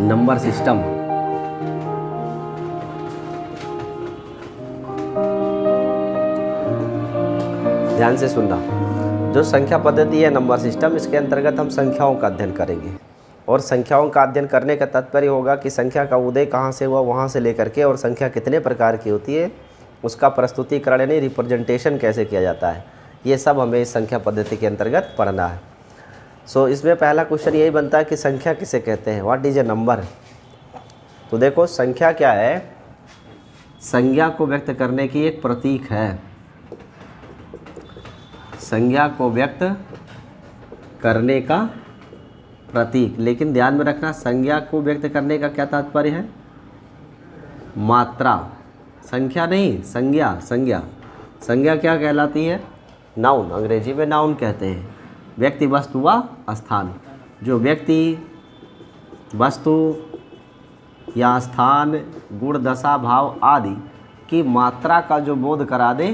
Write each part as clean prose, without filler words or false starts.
Number system. ध्यान से सुनना, जो संख्या पद्धति है नंबर सिस्टम, इसके अंतर्गत हम संख्याओं का अध्ययन करेंगे। और संख्याओं का अध्ययन करने का तात्पर्य होगा कि संख्या का उदय कहाँ से हुआ, वहाँ से लेकर के, और संख्या कितने प्रकार की होती है, उसका प्रस्तुतिकरण यानी रिप्रेजेंटेशन कैसे किया जाता है, ये सब हमें इस संख्या पद्धति के अंतर्गत पढ़ना है। सो इसमें पहला क्वेश्चन यही बनता है कि संख्या किसे कहते हैं, व्हाट इज ए नंबर। तो देखो संख्या क्या है, संज्ञा को व्यक्त करने की एक प्रतीक है। संज्ञा को व्यक्त करने का प्रतीक, लेकिन ध्यान में रखना संज्ञा को व्यक्त करने का क्या तात्पर्य है, मात्रा, संख्या नहीं, संज्ञा। संज्ञा संज्ञा क्या कहलाती है, नाउन, अंग्रेजी में नाउन कहते हैं। व्यक्ति, वस्तु व स्थान, जो व्यक्ति, वस्तु या स्थान, गुण, दशा, भाव आदि की मात्रा का जो बोध करा दे,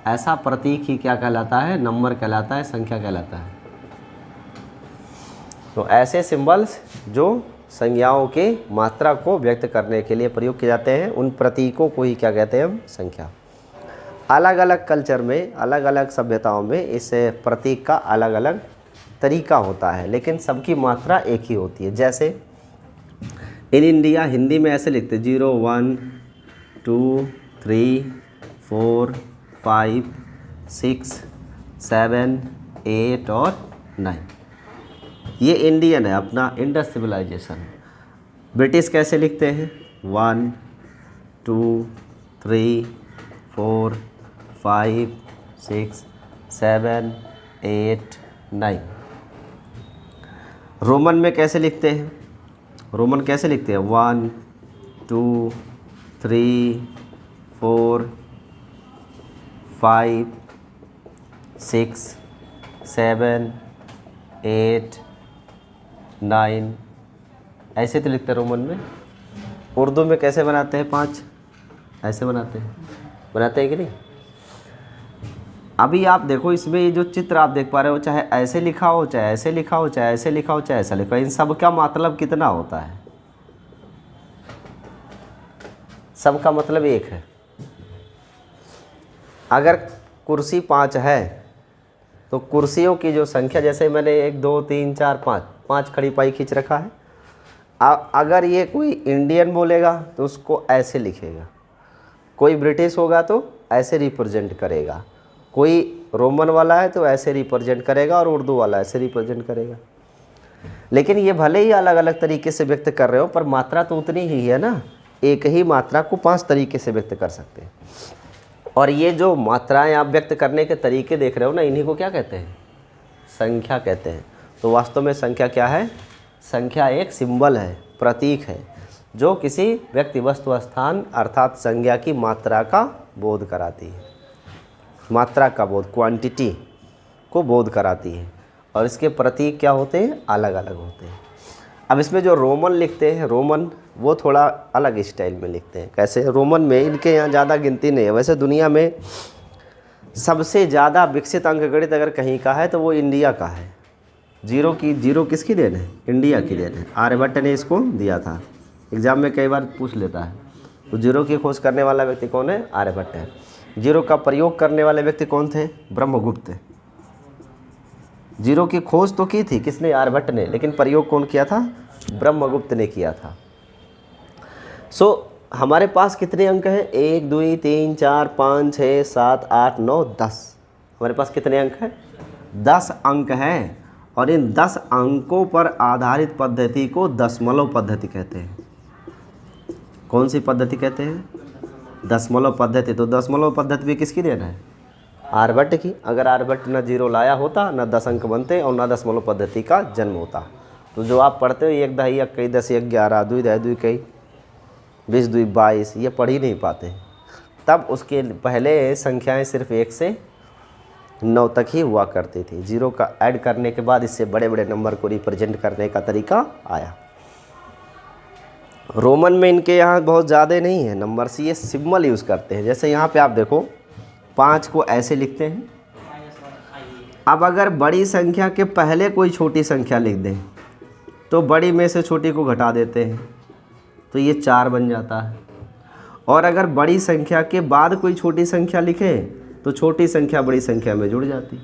ऐसा प्रतीक ही क्या कहलाता है, नंबर कहलाता है, संख्या कहलाता है। तो ऐसे सिंबल्स जो संज्ञाओं के मात्रा को व्यक्त करने के लिए प्रयोग किए जाते हैं, उन प्रतीकों को ही क्या कहते हैं हम, संख्या। अलग अलग कल्चर में, अलग अलग सभ्यताओं में इस प्रतीक का अलग अलग तरीका होता है, लेकिन सबकी मात्रा एक ही होती है। जैसे इन इंडिया हिंदी में ऐसे लिखते 0 1 2 3 4 5 6 7 8 और 9। ये इंडियन है, अपना इंडस सिविलाइजेशन। ब्रिटिश कैसे लिखते हैं 1 2 3 4 5 6 7 8 9। रोमन में कैसे लिखते हैं, रोमन कैसे लिखते हैं 1 2 3 4 5 6 7 8 9, ऐसे तो लिखते हैं रोमन में। उर्दू में कैसे बनाते हैं 5, ऐसे बनाते हैं कि नहीं। अभी आप देखो इसमें ये जो चित्र आप देख पा रहे हो, चाहे ऐसे लिखा हो, चाहे ऐसे लिखा हो, चाहे ऐसे लिखा हो, चाहे ऐसा लिखा हो, इन सब का मतलब कितना होता है, सबका मतलब एक है। अगर कुर्सी 5 है तो कुर्सियों की जो संख्या, जैसे मैंने 1 2 3 4 5 खड़ी पाई खींच रखा है, अगर ये कोई इंडियन बोलेगा तो उसको ऐसे लिखेगा, कोई ब्रिटिश होगा तो ऐसे रिप्रेजेंट करेगा, कोई रोमन वाला है तो ऐसे रिप्रेजेंट करेगा, और उर्दू वाला ऐसे रिप्रेजेंट करेगा। लेकिन ये भले ही अलग अलग तरीके से व्यक्त कर रहे हो, पर मात्रा तो उतनी ही है ना। एक ही मात्रा को 5 तरीके से व्यक्त कर सकते हैं। और ये जो मात्राएं आप व्यक्त करने के तरीके देख रहे हो ना, इन्हीं को क्या कहते हैं, संख्या कहते हैं। तो वास्तव में संख्या क्या है, संख्या एक सिंबल है, प्रतीक है, जो किसी व्यक्ति, वस्तु, स्थान अर्थात संज्ञा की मात्रा का बोध कराती है, मात्रा का बोध, क्वांटिटी को बोध कराती है। और इसके प्रतीक क्या होते हैं, अलग अलग होते हैं। अब इसमें जो रोमन लिखते हैं, रोमन वो थोड़ा अलग स्टाइल में लिखते हैं। कैसे, रोमन में इनके यहाँ ज़्यादा गिनती नहीं है। वैसे दुनिया में सबसे ज़्यादा विकसित अंकगणित अगर कहीं का है तो वो इंडिया का है। जीरो किसकी देन है, इंडिया की देन है। आर्यभट्ट ने इसको दिया था, एग्जाम में कई बार पूछ लेता है। तो जीरो की खोज करने वाला व्यक्ति कौन है, आर्यभट्ट है। जीरो का प्रयोग करने वाले व्यक्ति कौन थे, ब्रह्मगुप्त। जीरो की खोज तो की थी किसने, आर्यभट्ट ने, लेकिन प्रयोग कौन किया था, ब्रह्मगुप्त ने किया था। सो हमारे पास कितने अंक हैं, 1 2 3 4 5 6 7 8 9 10। हमारे पास कितने अंक हैं, 10 अंक हैं। और इन 10 अंकों पर आधारित पद्धति को दशमलव पद्धति कहते हैं। कौन सी पद्धति कहते हैं, दशमलव पद्धति। तो दशमलव पद्धति भी किसकी देन है, आर्यभट्ट की। अगर आर्यभट्ट न जीरो लाया होता, न 10 अंक बनते, और न दशमलव पद्धति का जन्म होता। तो जो आप पढ़ते हो 1 दही 1 10 11 2 दही 2 कई 20 2 22, ये पढ़ ही नहीं पाते। तब उसके पहले संख्याएं सिर्फ 1 से 9 तक ही हुआ करती थी। जीरो का ऐड करने के बाद इससे बड़े बड़े नंबर को रिप्रेजेंट करने का तरीका आया। रोमन में इनके यहाँ बहुत ज़्यादा नहीं है नंबर्स, ये सिंबल यूज़ करते हैं। जैसे यहाँ पे आप देखो 5 को ऐसे लिखते हैं। अब अगर बड़ी संख्या के पहले कोई छोटी संख्या लिख दें तो बड़ी में से छोटी को घटा देते हैं तो ये 4 बन जाता है। और अगर बड़ी संख्या के बाद कोई छोटी संख्या लिखे तो छोटी संख्या बड़ी संख्या में जुड़ जाती,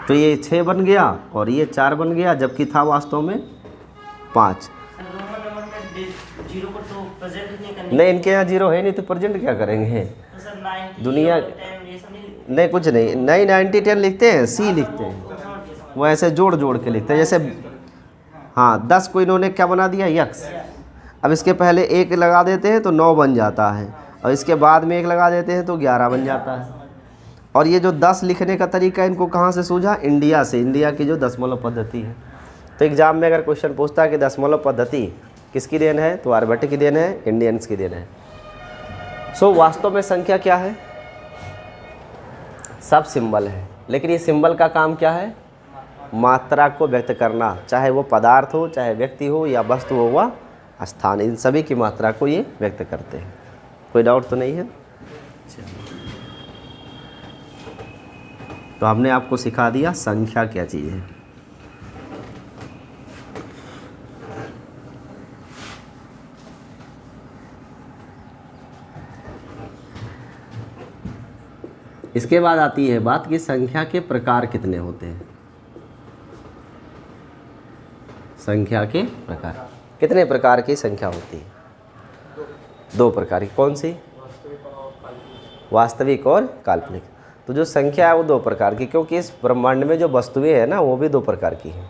तो ये 6 बन गया और ये 4 बन गया, जबकि था वास्तव में 5। नहीं, इनके यहाँ 0 है नहीं तो प्रेजेंट क्या करेंगे? दुनिया नहीं, कुछ नहीं, 90 10 लिखते हैं, सी लिखते हैं, वो ऐसे जोड़ जोड़ के लिखते हैं। जैसे हाँ 10 को इन्होंने क्या बना दिया? यक्स। अब इसके पहले 1 लगा देते हैं तो 9 बन जाता है, और इसके बाद में 1 लगा देते हैं तो 11 बन जाता है। और ये जो 10 लिखने का तरीका इनको कहाँ से सूझा? इंडिया से, इंडिया की जो दशमलव पद्धति है। तो एग्जाम में अगर क्वेश्चन पूछता है कि दशमलव पद्धति किसकी देन है, तो आर्यभट्ट की देन है, इंडियंस की देन है। सो वास्तव में संख्या क्या है? सब सिंबल है, लेकिन ये सिंबल का काम क्या है? मात्रा को व्यक्त करना, चाहे वो पदार्थ हो, चाहे व्यक्ति हो, या वस्तु हो वा स्थान, इन सभी की मात्रा को ये व्यक्त करते हैं। कोई डाउट तो नहीं है? तो हमने आपको सिखा दिया संख्या क्या चीज़ है। इसके बाद आती है बात कि संख्या के प्रकार कितने होते हैं। संख्या के प्रकार, कितने प्रकार की संख्या होती है? 2 प्रकार की। कौन सी? वास्तविक और काल्पनिक। तो जो संख्या है वो 2 प्रकार की, क्योंकि इस ब्रह्मांड में जो वस्तुएं हैं ना वो भी 2 प्रकार की हैं।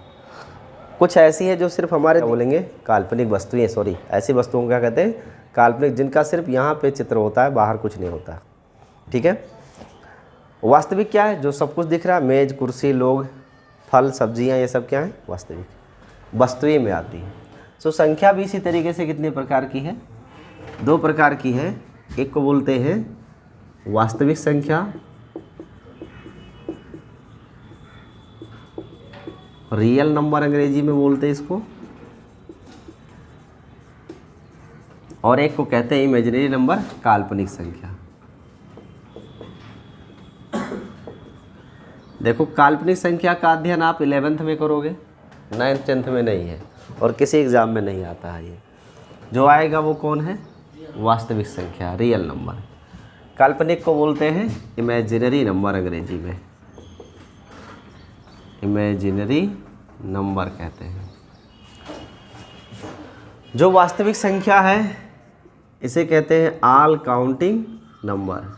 कुछ ऐसी है जो सिर्फ हमारे बोलेंगे काल्पनिक वस्तुएं, सॉरी ऐसी वस्तुओं को क्या कहते हैं? काल्पनिक, जिनका सिर्फ यहाँ पे चित्र होता है, बाहर कुछ नहीं होता। ठीक है। वास्तविक क्या है? जो सब कुछ दिख रहा है, मेज कुर्सी लोग फल सब्जियाँ, ये सब क्या है? वास्तविक वस्तुएं में आती है। सो संख्या भी इसी तरीके से कितने प्रकार की है? 2 प्रकार की है। एक को बोलते हैं वास्तविक संख्या, रियल नंबर अंग्रेजी में बोलते हैं इसको, और एक को कहते हैं इमेजिनरी नंबर, काल्पनिक संख्या। देखो काल्पनिक संख्या का अध्ययन आप 11th में करोगे, 9th 10th में नहीं है, और किसी एग्ज़ाम में नहीं आता है। ये जो आएगा वो कौन है? वास्तविक संख्या, रियल नंबर। काल्पनिक को बोलते हैं इमेजिनरी नंबर अंग्रेजी में, इमेजिनरी नंबर कहते हैं। जो वास्तविक संख्या है इसे कहते हैं ऑल काउंटिंग नंबर,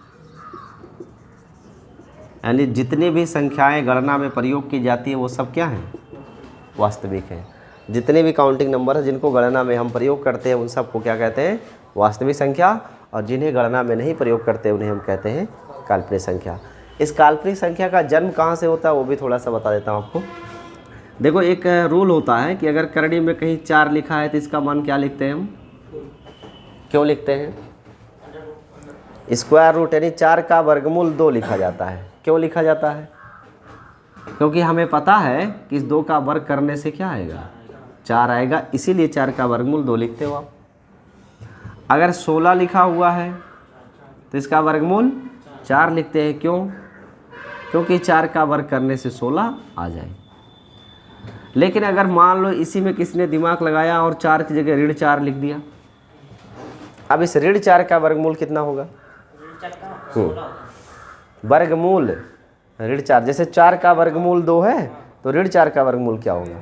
यानी जितनी भी संख्याएं गणना में प्रयोग की जाती है वो सब क्या है? वास्तविक है। जितने भी काउंटिंग नंबर है जिनको गणना में हम प्रयोग करते हैं उन सबको क्या कहते हैं? वास्तविक संख्या। और जिन्हें गणना में नहीं प्रयोग करते उन्हें हम कहते हैं काल्पनिक संख्या। इस काल्पनिक संख्या का जन्म कहाँ से होता है वो भी थोड़ा सा बता देता हूँ आपको। देखो एक रूल होता है कि अगर करणी में कहीं 4 लिखा है तो इसका मान क्या लिखते हैं हम? क्यों लिखते हैं? स्क्वायर रूट, यानी 4 का वर्गमूल 2 लिखा जाता है। क्यों लिखा जाता है? क्योंकि हमें पता है कि इस 2 का वर्ग करने से क्या आएगा? 4 आएगा, इसीलिए 4 का वर्गमूल 2 लिखते हो आप। अगर 16 लिखा हुआ है तो इसका वर्गमूल 4 लिखते हैं। क्यों? क्योंकि 4 का वर्ग करने से 16 आ जाए। लेकिन अगर मान लो इसी में किसी ने दिमाग लगाया और 4 की जगह ऋण 4 लिख दिया, अब इस ऋण 4 का वर्गमूल कितना होगा? वर्गमूल ऋण 4, जैसे 4 का वर्गमूल 2 है तो ऋण 4 का वर्गमूल क्या होगा?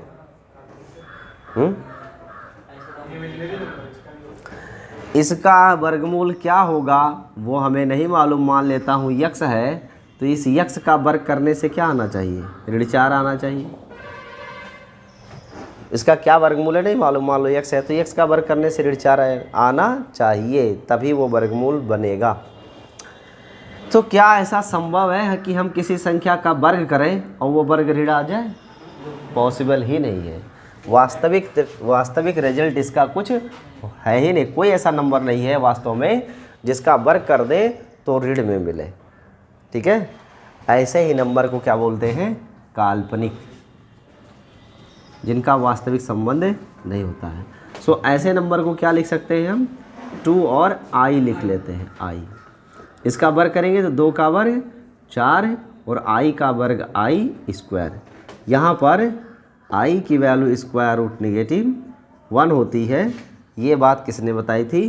इसका वर्गमूल क्या होगा वो हमें नहीं मालूम। मान लेता हूँ यक्स है तो इस यक्स का वर्ग करने से क्या आना चाहिए? ऋण 4 आना चाहिए। इसका क्या वर्गमूल है नहीं मालूम, मान लो यक्स है तो यक्स का वर्ग करने से ऋण 4 आना चाहिए, तभी वो वर्गमूल बनेगा। तो क्या ऐसा संभव है कि हम किसी संख्या का वर्ग करें और वो वर्ग ऋण आ जाए? पॉसिबल ही नहीं है। वास्तविक रिजल्ट इसका कुछ है ही नहीं। कोई ऐसा नंबर नहीं है वास्तव में जिसका वर्ग कर दे तो ऋण में मिले। ठीक है, ऐसे ही नंबर को क्या बोलते हैं? काल्पनिक, जिनका वास्तविक संबंध नहीं होता है। सो ऐसे नंबर को क्या लिख सकते हैं हम? 2 और आई लिख लेते हैं। आई, इसका वर्ग करेंगे तो 2 का वर्ग 4 और आई का वर्ग आई स्क्वायर। यहाँ पर आई की वैल्यू स्क्वायर रूट -1 होती है। ये बात किसने बताई थी?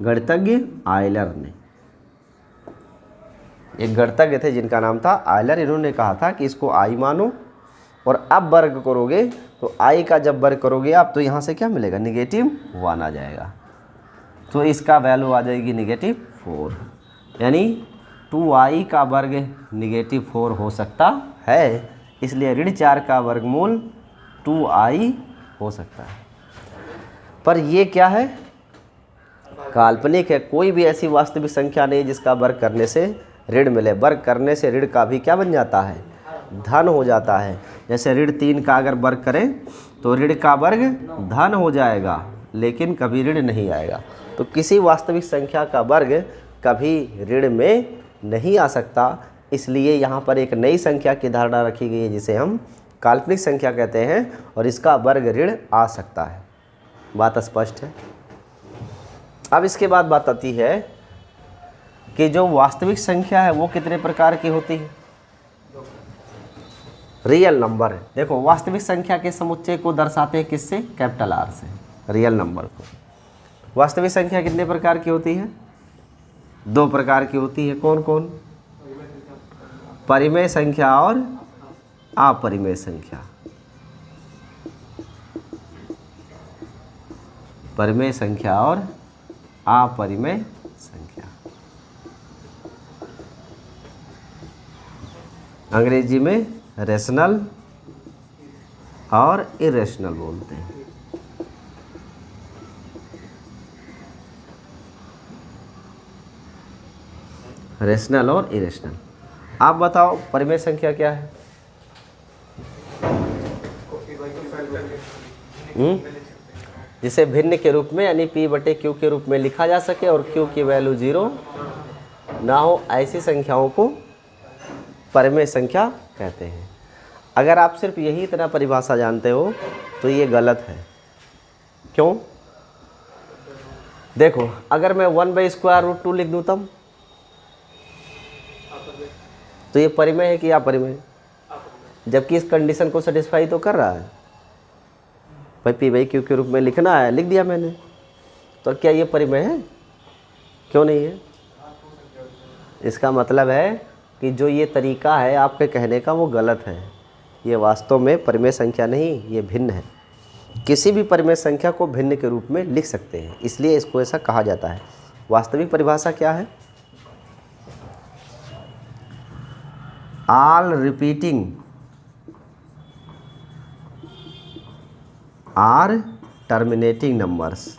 गणितज्ञ आयलर ने। एक गणितज्ञ थे जिनका नाम था आयलर। इन्होंने कहा था कि इसको आई मानो और अब वर्ग करोगे तो आई का जब वर्ग करोगे आप तो यहाँ से क्या मिलेगा? -1 आ जाएगा। तो इसका वैल्यू आ जाएगी -4, यानी 2i का वर्ग -4 हो सकता है। इसलिए ऋण 4 का वर्गमूल 2i हो सकता है। पर ये क्या है? काल्पनिक है। कोई भी ऐसी वास्तविक संख्या नहीं जिसका वर्ग करने से ऋण मिले। वर्ग करने से ऋण का भी क्या बन जाता है? धन हो जाता है। जैसे ऋण 3 का अगर वर्ग करें तो ऋण का वर्ग धन हो जाएगा, लेकिन कभी ऋण नहीं आएगा। तो किसी वास्तविक संख्या का वर्ग कभी ऋण में नहीं आ सकता। इसलिए यहाँ पर एक नई संख्या की धारणा रखी गई है जिसे हम काल्पनिक संख्या कहते हैं, और इसका वर्ग ऋण आ सकता है। बात स्पष्ट है। अब इसके बाद बात आती है कि जो वास्तविक संख्या है वो कितने प्रकार की होती है? Real number. देखो, वास्तविक संख्या के समुच्चय को दर्शाते हैं किससे? कैपिटल आर से, रियल नंबर को। वास्तविक संख्या कितने प्रकार की होती है? 2 प्रकार की होती है। कौन कौन? परिमेय संख्या और अपरिमेय संख्या। परिमेय संख्या और अपरिमेय संख्या, अंग्रेजी में रेशनल और इरेशनल बोलते हैं। रेशनल और इरेशनल। आप बताओ परिमेय संख्या क्या है? जिसे भिन्न के रूप में यानी p/q के रूप में लिखा जा सके और q की वैल्यू 0 ना हो, ऐसी संख्याओं को परिमेय संख्या कहते हैं। अगर आप सिर्फ यही इतना परिभाषा जानते हो तो ये गलत है। क्यों? देखो, अगर मैं 1/√2 लिख दूँ तब तो ये परिमेय है कि अपरिमेय? जबकि इस कंडीशन को सेटिस्फाई तो कर रहा है। भाई p/q के रूप में लिखना है, लिख दिया मैंने, तो क्या ये परिमेय है? क्यों नहीं है? इसका मतलब है कि जो ये तरीका है आपके कहने का वो गलत है। ये वास्तव में परिमेय संख्या नहीं, ये भिन्न है। किसी भी परिमेय संख्या को भिन्न के रूप में लिख सकते हैं, इसलिए इसको ऐसा कहा जाता है। वास्तविक परिभाषा क्या है? All repeating or terminating numbers.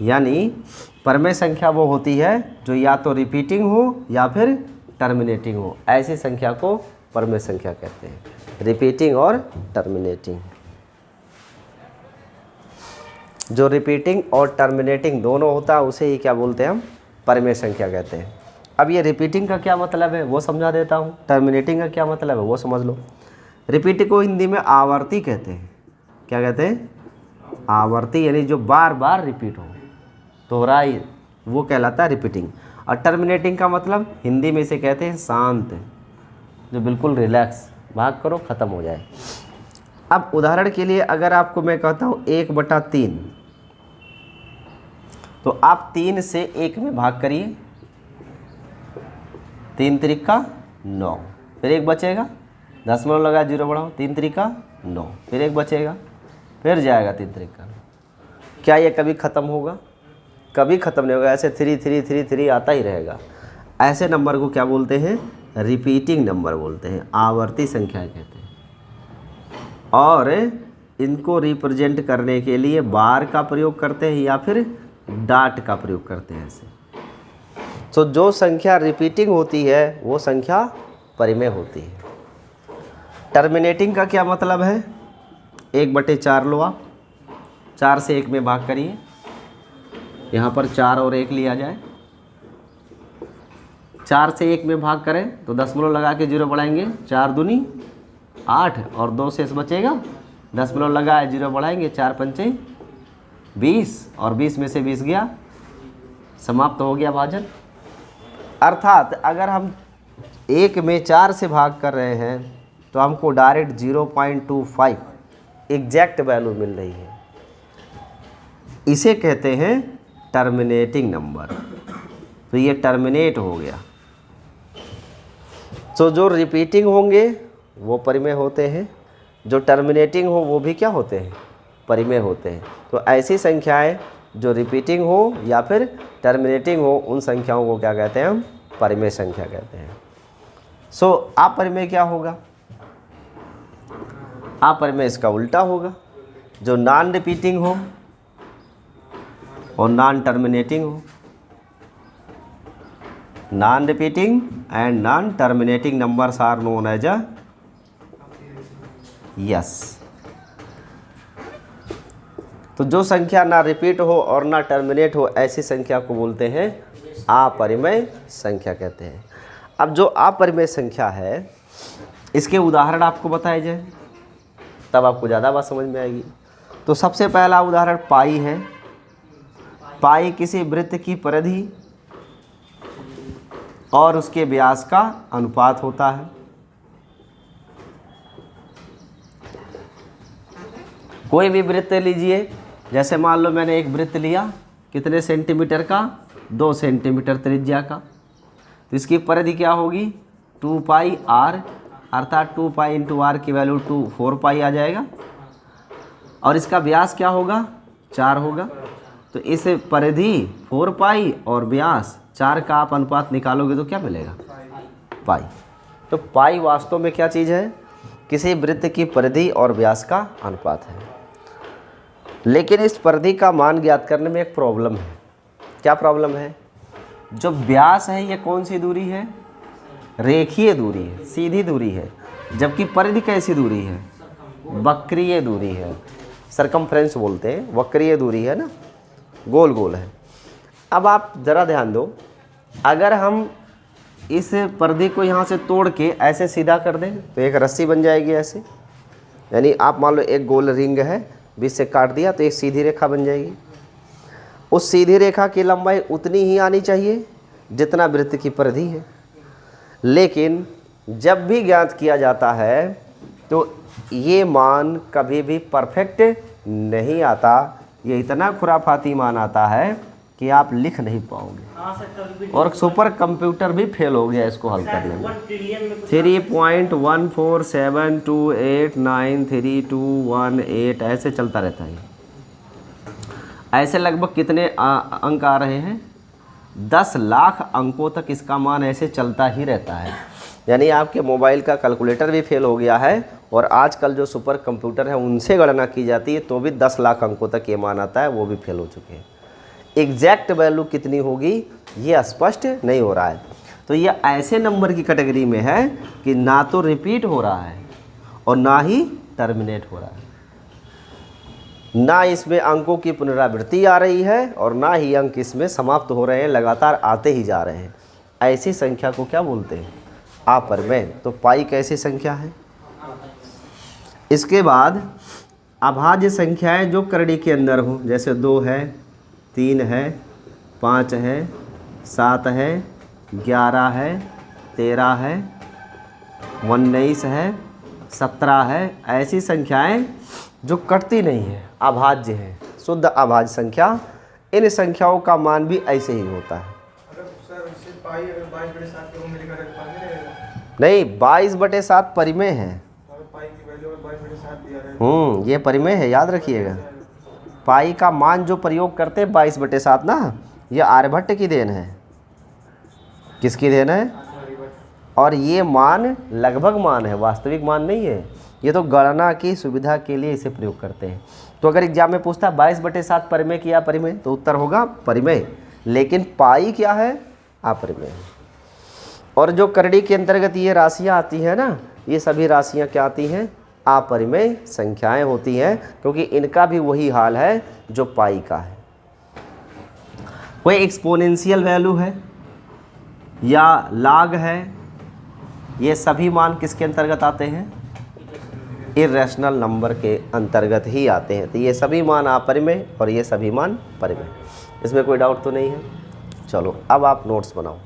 यानी परिमेय संख्या वो होती है जो या तो रिपीटिंग हो या फिर टर्मिनेटिंग हो। ऐसी संख्या को परिमेय संख्या कहते हैं, रिपीटिंग और टर्मिनेटिंग। जो रिपीटिंग और टर्मिनेटिंग दोनों होता है उसे ही क्या बोलते हैं? हम परिमेय संख्या कहते हैं। अब ये रिपीटिंग का क्या मतलब है वो समझा देता हूँ, टर्मिनेटिंग का क्या मतलब है वो समझ लो। रिपीट को हिंदी में आवर्ती कहते हैं। क्या कहते हैं? आवर्ती, यानी जो बार बार रिपीट हो, दोहराई, वो कहलाता है रिपीटिंग। और टर्मिनेटिंग का मतलब हिंदी में इसे कहते हैं शांत, जो बिल्कुल रिलैक्स, भाग करो ख़त्म हो जाए। अब उदाहरण के लिए अगर आपको मैं कहता हूँ 1/3, तो आप 3 से 1 में भाग करिए, 3 त्रिका 9, फिर 1 बचेगा, दशमलव लगा 0 बढ़ाओ, 3 त्रिका 9, फिर 1 बचेगा, फिर जाएगा 3 त्रिका। क्या ये कभी ख़त्म होगा? कभी ख़त्म नहीं होगा। ऐसे 3 3 3 3 आता ही रहेगा। ऐसे नंबर को क्या बोलते हैं? रिपीटिंग नंबर बोलते हैं, आवर्ती संख्या कहते हैं। और इनको रिप्रेजेंट करने के लिए बार का प्रयोग करते हैं या फिर डॉट का प्रयोग करते हैं ऐसे। तो जो संख्या रिपीटिंग होती है वो संख्या परिमेय होती है। टर्मिनेटिंग का क्या मतलब है? 1/4 लो आप, 4 से 1 में भाग करिए, यहाँ पर 4 और 1 लिया जाए, 4 से 1 में भाग करें तो दशमलव लगा के 0 बढ़ाएंगे, 4 दूनी 8 और 2 शेष बचेगा, दशमलव लगाए 0 बढ़ाएंगे, 4 पंचे 20 और 20 में से 20 गया, समाप्त हो गया भाजन। अर्थात अगर हम 1 में 4 से भाग कर रहे हैं तो हमको डायरेक्ट 0.25 एग्जैक्ट वैल्यू मिल रही है। इसे कहते हैं टर्मिनेटिंग नंबर। तो ये टर्मिनेट हो गया। तो जो रिपीटिंग होंगे वो परिमेय होते हैं, जो टर्मिनेटिंग हो वो भी क्या होते हैं, परिमेय होते हैं। तो ऐसी संख्याएं जो रिपीटिंग हो या फिर टर्मिनेटिंग हो, उन संख्याओं को क्या कहते हैं, हम परिमेय संख्या कहते हैं। सो अपरिमेय क्या होगा, अपरिमेय इसका उल्टा होगा, जो नॉन रिपीटिंग हो और नॉन टर्मिनेटिंग हो। Non repeating and non terminating numbers are known as a yes. तो जो संख्या ना रिपीट हो और ना टर्मिनेट हो, ऐसी संख्या को बोलते हैं अपरिमेय संख्या कहते हैं। अब जो अपरिमेय संख्या है, इसके उदाहरण आपको बताए जाए तब आपको ज़्यादा बात समझ में आएगी। तो सबसे पहला उदाहरण पाई है। पाई किसी वृत्त की परिधि और उसके व्यास का अनुपात होता है। कोई भी वृत्त लीजिए, जैसे मान लो मैंने एक वृत्त लिया, कितने सेंटीमीटर का, 2 सेंटीमीटर त्रिज्या का। तो इसकी परिधि क्या होगी, 2 पाई आर, अर्थात 2 पाई इंटू आर की वैल्यू 4 पाई आ जाएगा। और इसका व्यास क्या होगा, 4 होगा। तो इस परिधि 4 पाई और व्यास 4 का आप अनुपात निकालोगे तो क्या मिलेगा, पाई। तो पाई वास्तव में क्या चीज़ है, किसी वृत्त की परिधि और व्यास का अनुपात है। लेकिन इस परिधि का मान ज्ञात करने में एक प्रॉब्लम है। क्या प्रॉब्लम है, जो व्यास है ये कौन सी दूरी है, रेखीय दूरी है, सीधी दूरी है। जबकि परिधि कैसी दूरी है, वक्रीय दूरी है, सरकमफ्रेंस बोलते हैं, वक्रीय दूरी है ना, गोल गोल है। अब आप ज़रा ध्यान दो, अगर हम इस परिधि को यहाँ से तोड़ के ऐसे सीधा कर दें तो एक रस्सी बन जाएगी ऐसे। यानी आप मान लो एक गोल रिंग है, बीच से काट दिया तो एक सीधी रेखा बन जाएगी। उस सीधी रेखा की लंबाई उतनी ही आनी चाहिए जितना वृत्त की परिधि है। लेकिन जब भी ज्ञात किया जाता है तो ये मान कभी भी परफेक्ट नहीं आता। ये इतना खुराफाती मान आता है कि आप लिख नहीं पाओगे, और सुपर कंप्यूटर भी फेल हो गया इसको हल करने में। 3.1472893218 ऐसे चलता रहता है। ऐसे लगभग कितने अंक आ रहे हैं, 10 लाख अंकों तक इसका मान ऐसे चलता ही रहता है। यानी आपके मोबाइल का कैलकुलेटर भी फेल हो गया है, और आजकल जो सुपर कंप्यूटर है उनसे गणना की जाती है तो भी 10 लाख अंकों तक ये मान आता है, वो भी फेल हो चुके हैं। एग्जैक्ट वैल्यू कितनी होगी ये स्पष्ट नहीं हो रहा है। तो ये ऐसे नंबर की कैटेगरी में है कि ना तो रिपीट हो रहा है और ना ही टर्मिनेट हो रहा है, ना इसमें अंकों की पुनरावृत्ति आ रही है और ना ही अंक इसमें समाप्त हो रहे हैं, लगातार आते ही जा रहे हैं। ऐसी संख्या को क्या बोलते हैं, अपरिमेय। तो पाई कैसी संख्या है। इसके बाद अभाज्य संख्याएं जो करड़ी के अंदर हो, जैसे 2 है, 3 है, 5 है, 7 है, 11 है, 13 है, 19 है, 17 है। ऐसी संख्याएं जो कटती नहीं है, अभाज्य है, शुद्ध अभाज्य संख्या। इन संख्याओं का मान भी ऐसे ही होता है। नहीं, 22/7 परिमेय है। ये परिमेय है, याद रखिएगा। पाई का मान जो प्रयोग करते हैं 22/7 ना, ये आर्यभट्ट की देन है। किसकी देन है, और ये मान लगभग मान है, वास्तविक मान नहीं है। ये तो गणना की सुविधा के लिए इसे प्रयोग करते हैं। तो अगर एग्जाम में पूछता 22/7 परिमेय की अपरिमेय, तो उत्तर होगा परिमेय। लेकिन पाई क्या है, अपरिमेय। और जो करड़ी के अंतर्गत ये राशियाँ आती हैं ना, ये सभी राशियाँ क्या आती हैं, अपरिमेय संख्याएं होती हैं, क्योंकि इनका भी वही हाल है जो पाई का है। कोई एक्सपोनेंशियल वैल्यू है या लॉग है, ये सभी मान किसके अंतर्गत आते हैं, इर्रेशनल नंबर के अंतर्गत ही आते हैं। तो ये सभी मान अपरिमेय और ये सभी मान परिमेय। इसमें कोई डाउट तो नहीं है। चलो अब आप नोट्स बनाओ।